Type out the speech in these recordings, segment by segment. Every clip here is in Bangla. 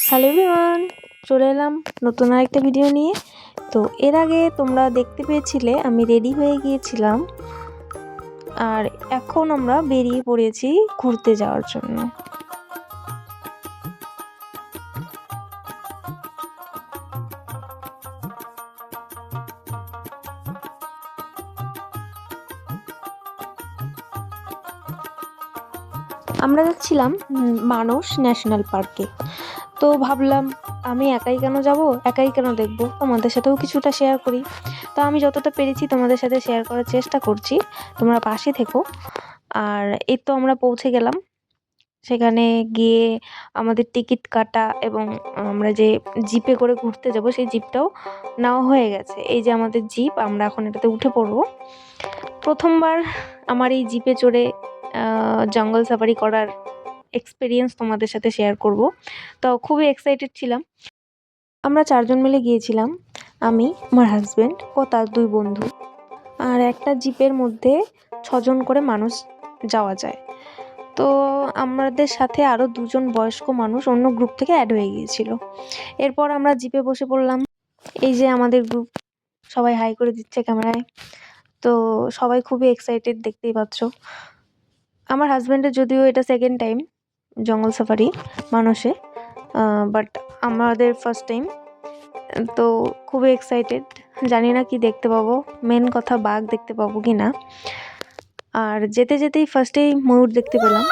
হ্যালো এভরিওয়ান, চলে এলাম নতুন আরেকটা ভিডিও নিয়ে। তো এর আগে তোমরা দেখতে পেয়েছিলে আমি রেডি হয়ে গিয়েছিলাম, আর এখন আমরা বেরিয়ে পড়েছি ঘুরতে যাওয়ার জন্য। আমরা যাচ্ছিলাম মানস ন্যাশনাল পার্কে। তো ভাবলাম আমি একাই কেন যাব, একাই কেন দেখবো, তোমাদের সাথেও কিছুটা শেয়ার করি। তো আমি যতটা পেরেছি তোমাদের সাথে শেয়ার করার চেষ্টা করছি, তোমরা পাশে থেকো। আর এই তো আমরা পৌঁছে গেলাম। সেখানে গিয়ে আমাদের টিকিট কাটা এবং আমরা যে জিপে করে ঘুরতে যাব সেই জিপটাও নেওয়া হয়ে গেছে। এই যে আমাদের জিপ, আমরা এখন এটাতে উঠে পড়বো। প্রথমবার আমার এই জিপে চড়ে জঙ্গল সাফারি করার এক্সপিরিয়েন্স তোমাদের সাথে শেয়ার করব। তো খুবই এক্সাইটেড ছিলাম। আমরা 4 জন মিলে গিয়েছিলাম, আমি, আমার হাজব্যান্ড ও তার 2 বন্ধু। আর একটা জিপের মধ্যে 6 জন করে মানুষ যাওয়া যায়। তো আমাদের সাথে আরও 2 জন বয়স্ক মানুষ অন্য গ্রুপ থেকে অ্যাড হয়ে গিয়েছিল। এরপর আমরা জিপে বসে পড়লাম। এই যে আমাদের গ্রুপ, সবাই হাই করে দিচ্ছে ক্যামেরায়। তো সবাই খুবই এক্সাইটেড, দেখতেই পাচ্ছ। আমার হাজব্যান্ডের যদিও এটা সেকেন্ড টাইম জঙ্গল সাফারি মানুষে, বাট আমাদের ফার্স্ট টাইম। তো খুবই এক্সাইটেড, জানি না কি দেখতে পাবো, মেন কথা বাঘ দেখতে পাবো কি না। আর যেতে যেতেই ফার্স্টেই ময়ূর দেখতে পেলাম।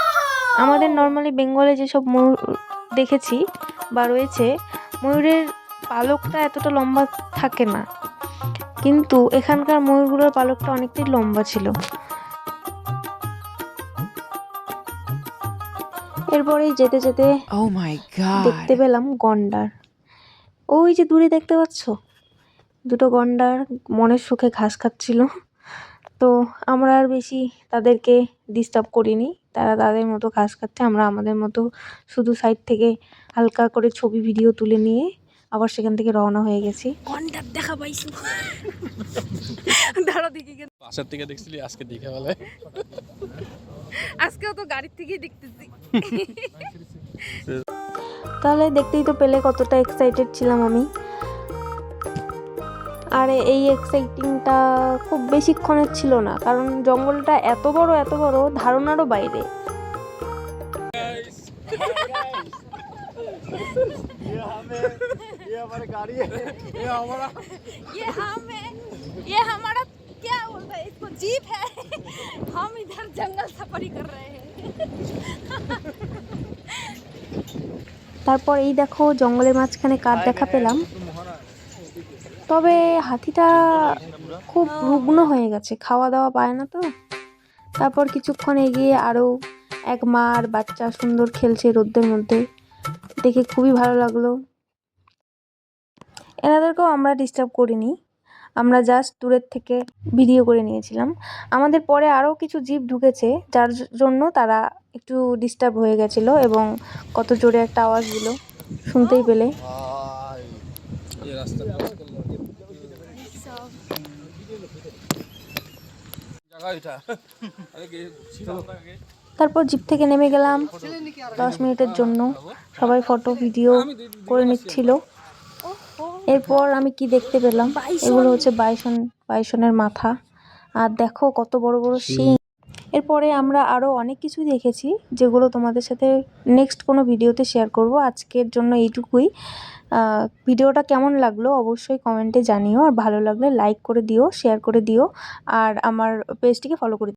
আমাদের নর্মালি বেঙ্গলে যেসব ময়ূর দেখেছি বা রয়েছে, ময়ূরের পালকটা এতটা লম্বা থাকে না, কিন্তু এখানকার ময়ূরগুলোর পালকটা অনেকটাই লম্বা ছিল। এরপরেই যেতে যেতে দেখতে পেলাম গন্ডার। ওই যে দূরে দেখতে পাচ্ছ, 2টো গন্ডার মনের সুখে ঘাস খাচ্ছিল। তো আমরা আর বেশি তাদেরকে ডিস্টার্ব করিনি, তারা তাদের মতো ঘাস খাচ্ছে, আমরা আমাদের মতো শুধু সাইড থেকে হালকা করে ছবি ভিডিও তুলে নিয়ে আবার সেখান থেকে রওনা হয়ে গেছি। গন্ডার দেখা পাইছো? দাঁড়া দেখি, পাশের থেকে দেখছিলি, আজকে দেখে বলে আজকেও তো গাড়ির থেকেই দেখতেছি। তাহলে দেখতেই তো পেলে কতটা এক্সাইটেড ছিলাম আমি। আর এই এক্সাইটিংটা খুব বেশিক্ষণের ছিল না, কারণ জঙ্গলটা এত বড় ধারণারও বাইরে। তারপর এই দেখো জঙ্গলের মাঝখানে কার দেখা পেলাম। তবে হাতিটা খুব রুগ্ন হয়ে গেছে, খাওয়া দাওয়া পায় না তো। তারপর কিছুক্ষণ এগিয়ে আরও এক মা আর বাচ্চা সুন্দর খেলছে রোদ্রের মধ্যে, দেখে খুবই ভালো লাগলো। এনাদেরকেও আমরা ডিস্টার্ব করিনি, আমরা জাস্ট দূরের থেকে ভিডিও করে নিয়েছিলাম। আমাদের পরে আরও কিছু জিপ ঢুকেছে, যার জন্য তারা একটু ডিস্টার্ব হয়ে গেছিলো এবং কত জোরে একটা আওয়াজ দিল, শুনতেই পেলে। তারপর জিপ থেকে নেমে গেলাম 10 মিনিটের জন্য, সবাই ফটো ভিডিও করে নিচ্ছিল। এরপর আমি কি দেখতে পেলাম, এগুলো হচ্ছে বাইসনের মাথা, আর দেখো কত বড় বড় শিং। এরপরে আমরা আরও অনেক কিছু দেখেছি, যেগুলো তোমাদের সাথে নেক্সট কোনো ভিডিওতে শেয়ার করব। আজকের জন্য এইটুকুই। ভিডিওটা কেমন লাগলো অবশ্যই কমেন্টে জানিও, আর ভালো লাগলে লাইক করে দিও, শেয়ার করে দিও, আর আমার পেজটিকে ফলো করে দিও।